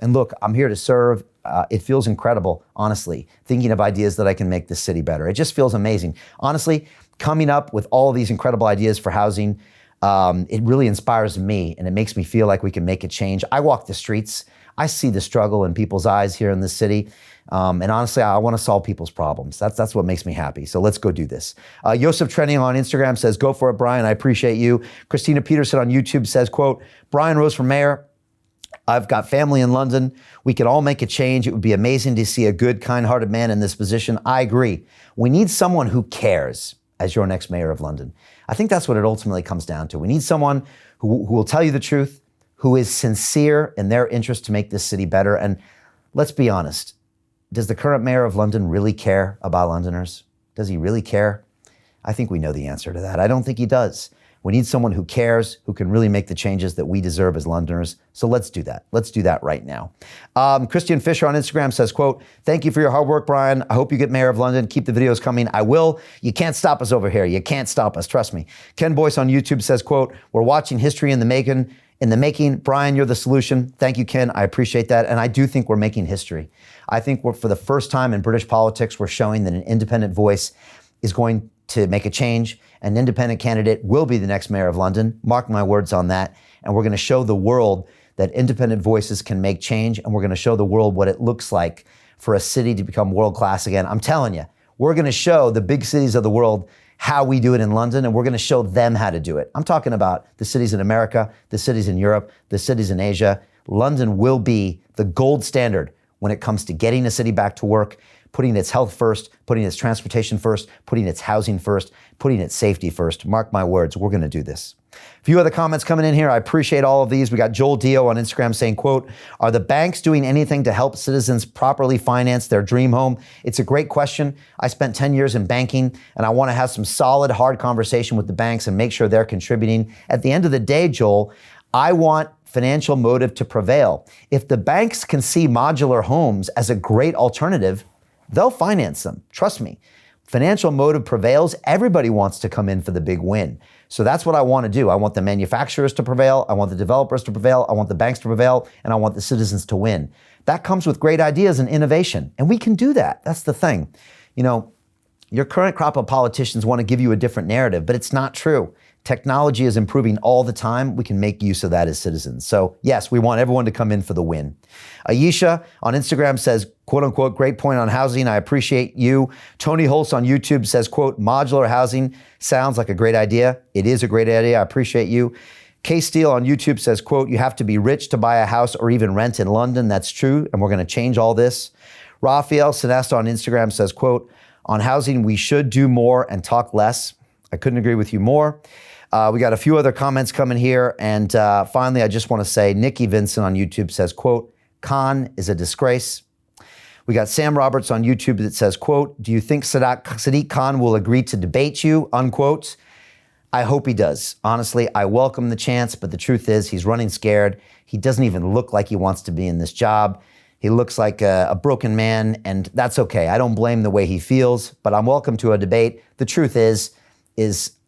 And look, I'm here to serve. It feels incredible, honestly, thinking of ideas that I can make this city better. It just feels amazing. Honestly, coming up with all these incredible ideas for housing, it really inspires me, and it makes me feel like we can make a change. I walk the streets. I see the struggle in people's eyes here in this city. And honestly, I want to solve people's problems. That's what makes me happy. So let's go do this. Joseph Trending on Instagram says, go for it, Brian. I appreciate you. Christina Peterson on YouTube says, quote, Brian Rose for mayor. I've got family in London. We could all make a change. It would be amazing to see a good, kind-hearted man in this position. I agree. We need someone who cares as your next mayor of London. I think that's what it ultimately comes down to. We need someone who will tell you the truth, who is sincere in their interest to make this city better. And let's be honest, does the current mayor of London really care about Londoners? Does he really care? I think we know the answer to that. I don't think he does. We need someone who cares, who can really make the changes that we deserve as Londoners. So let's do that. Let's do that right now. Christian Fisher on Instagram says, quote, thank you for your hard work, Brian. I hope you get mayor of London. Keep the videos coming. I will. You can't stop us over here. You can't stop us. Trust me. Ken Boyce on YouTube says, quote, we're watching history in the making. Brian, you're the solution. Thank you, Ken. I appreciate that. And I do think we're making history. I think for the first time in British politics, we're showing that an independent voice is going to make a change. An independent candidate will be the next mayor of London. Mark my words on that. And we're going to show the world that independent voices can make change. And we're going to show the world what it looks like for a city to become world-class again. I'm telling you, we're going to show the big cities of the world how we do it in London, and we're going to show them how to do it. I'm talking about the cities in America, the cities in Europe, the cities in Asia. London will be the gold standard when it comes to getting a city back to work, putting its health first, putting its transportation first, putting its housing first, putting its safety first. Mark my words, we're going to do this. A few other comments coming in here. I appreciate all of these. We got Joel Dio on Instagram saying, quote, are the banks doing anything to help citizens properly finance their dream home? It's a great question. I spent 10 years in banking, and I want to have some solid, hard conversation with the banks and make sure they're contributing. At the end of the day, Joel, I want financial motive to prevail. If the banks can see modular homes as a great alternative, they'll finance them. Trust me. Financial motive prevails. Everybody wants to come in for the big win. So that's what I want to do. I want the manufacturers to prevail. I want the developers to prevail. I want the banks to prevail. And I want the citizens to win. That comes with great ideas and innovation. And we can do that. That's the thing. You know, your current crop of politicians want to give you a different narrative, but it's not true. Technology is improving all the time. We can make use of that as citizens. So yes, we want everyone to come in for the win. Ayesha on Instagram says, quote unquote, great point on housing. I appreciate you. Tony Holtz on YouTube says, quote, modular housing sounds like a great idea. It is a great idea. I appreciate you. K Steele on YouTube says, quote, you have to be rich to buy a house or even rent in London. That's true. And we're going to change all this. Raphael Sinesta on Instagram says, quote, on housing, we should do more and talk less. I couldn't agree with you more. We got a few other comments coming here. And finally, I just want to say, Nikki Vincent on YouTube says, quote, Khan is a disgrace. We got Sam Roberts on YouTube that says, quote, do you think Sadiq Khan will agree to debate you, unquote? I hope he does. Honestly, I welcome the chance, but the truth is he's running scared. He doesn't even look like he wants to be in this job. He looks like a broken man, and that's okay. I don't blame the way he feels, but I'm welcome to a debate. The truth is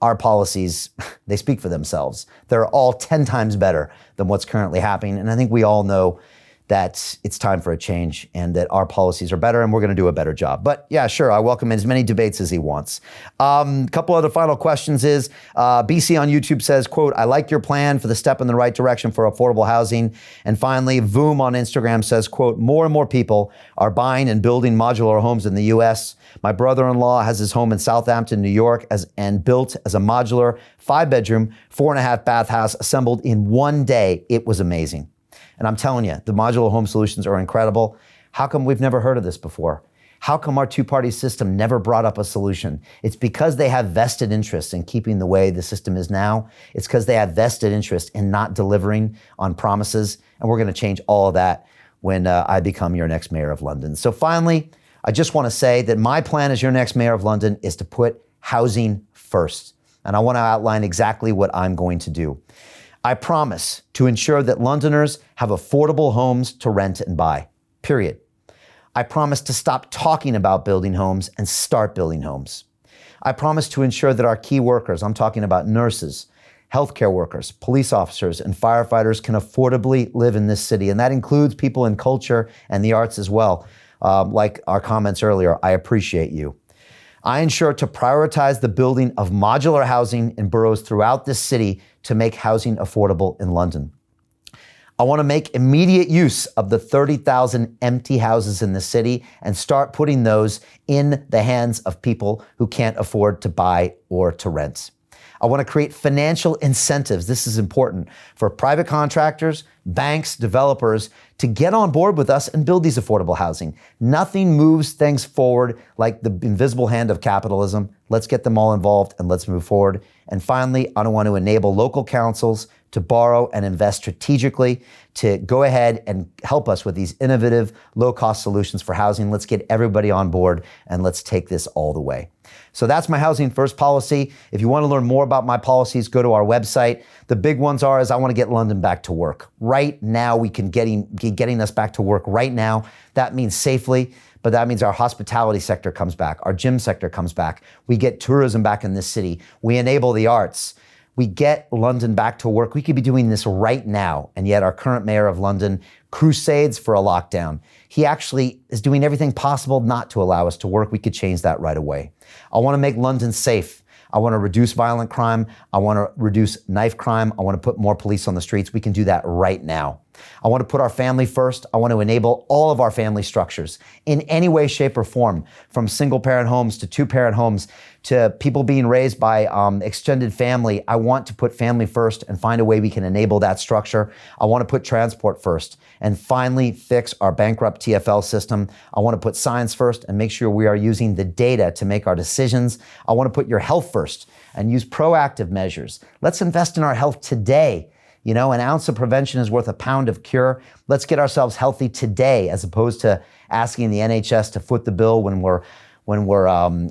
our policies, they speak for themselves. They're all 10 times better than what's currently happening. And I think we all know that it's time for a change and that our policies are better and we're going to do a better job. But yeah, sure, I welcome as many debates as he wants. Couple other final questions is, BC on YouTube says, quote, I like your plan for the step in the right direction for affordable housing. And finally, Voom on Instagram says, quote, more and more people are buying and building modular homes in the US. My brother-in-law has his home in Southampton, New York, and built as a modular 5-bedroom, 4.5 bath house assembled in one day. It was amazing. And I'm telling you, the modular home solutions are incredible. How come we've never heard of this before? How come our two-party system never brought up a solution? It's because they have vested interest in keeping the way the system is now. It's because they have vested interest in not delivering on promises. And we're going to change all of that when I become your next mayor of London. So finally, I just want to say that my plan as your next mayor of London is to put housing first. And I want to outline exactly what I'm going to do. I promise to ensure that Londoners have affordable homes to rent and buy, period. I promise to stop talking about building homes and start building homes. I promise to ensure that our key workers, I'm talking about nurses, healthcare workers, police officers, and firefighters can affordably live in this city. And that includes people in culture and the arts as well. Like our comments earlier, I appreciate you. I ensure to prioritize the building of modular housing in boroughs throughout this city to make housing affordable in London. I want to make immediate use of the 30,000 empty houses in the city and start putting those in the hands of people who can't afford to buy or to rent. I want to create financial incentives, this is important, for private contractors, banks, developers to get on board with us and build these affordable housing. Nothing moves things forward like the invisible hand of capitalism. Let's get them all involved and let's move forward. And finally, I want to enable local councils to borrow and invest strategically to go ahead and help us with these innovative, low-cost solutions for housing. Let's get everybody on board and let's take this all the way. So that's my Housing First policy. If you want to learn more about my policies, go to our website. The big ones are I want to get London back to work. Right now, we can getting us back to work right now. That means safely, but that means our hospitality sector comes back. Our gym sector comes back. We get tourism back in this city. We enable the arts. We get London back to work. We could be doing this right now. And yet our current mayor of London crusades for a lockdown. He actually is doing everything possible not to allow us to work. We could change that right away. I want to make London safe. I want to reduce violent crime. I want to reduce knife crime. I want to put more police on the streets. We can do that right now. I want to put our family first. I want to enable all of our family structures in any way, shape, or form, from single-parent homes to two-parent homes to people being raised by extended family. I want to put family first and find a way we can enable that structure. I want to put transport first and finally fix our bankrupt TfL system. I want to put science first and make sure we are using the data to make our decisions. I want to put your health first and use proactive measures. Let's invest in our health today. You know, an ounce of prevention is worth a pound of cure. Let's get ourselves healthy today, as opposed to asking the NHS to foot the bill when we're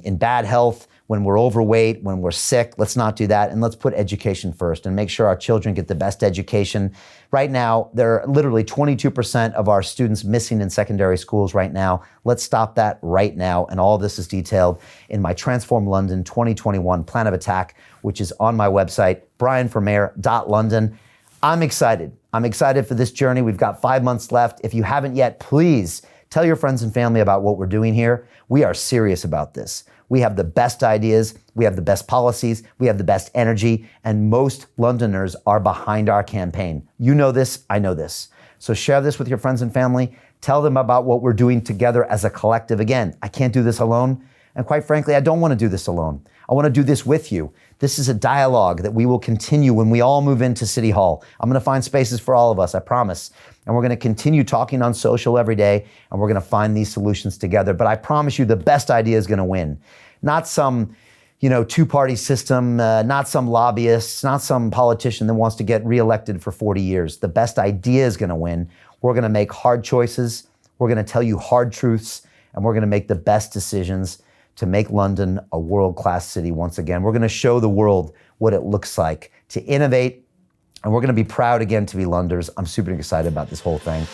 in bad health, when we're overweight, when we're sick. Let's not do that. And let's put education first and make sure our children get the best education. Right now, there are literally 22% of our students missing in secondary schools right now. Let's stop that right now. And all of this is detailed in my Transform London 2021 Plan of Attack, which is on my website, brianformayor.london. I'm excited. I'm excited for this journey. We've got 5 months left. If you haven't yet, please tell your friends and family about what we're doing here. We are serious about this. We have the best ideas. We have the best policies. We have the best energy. And most Londoners are behind our campaign. You know this. I know this. So share this with your friends and family. Tell them about what we're doing together as a collective. Again, I can't do this alone. And quite frankly, I don't want to do this alone. I want to do this with you. This is a dialogue that we will continue when we all move into City Hall. I'm going to find spaces for all of us, I promise. And we're going to continue talking on social every day, and we're going to find these solutions together. But I promise you the best idea is going to win. Not some, two-party system, not some lobbyists, not some politician that wants to get reelected for 40 years. The best idea is going to win. We're going to make hard choices. We're going to tell you hard truths, and we're going to make the best decisions to make London a world-class city once again. We're going to show the world what it looks like to innovate, and we're going to be proud again to be Londoners. I'm super excited about this whole thing.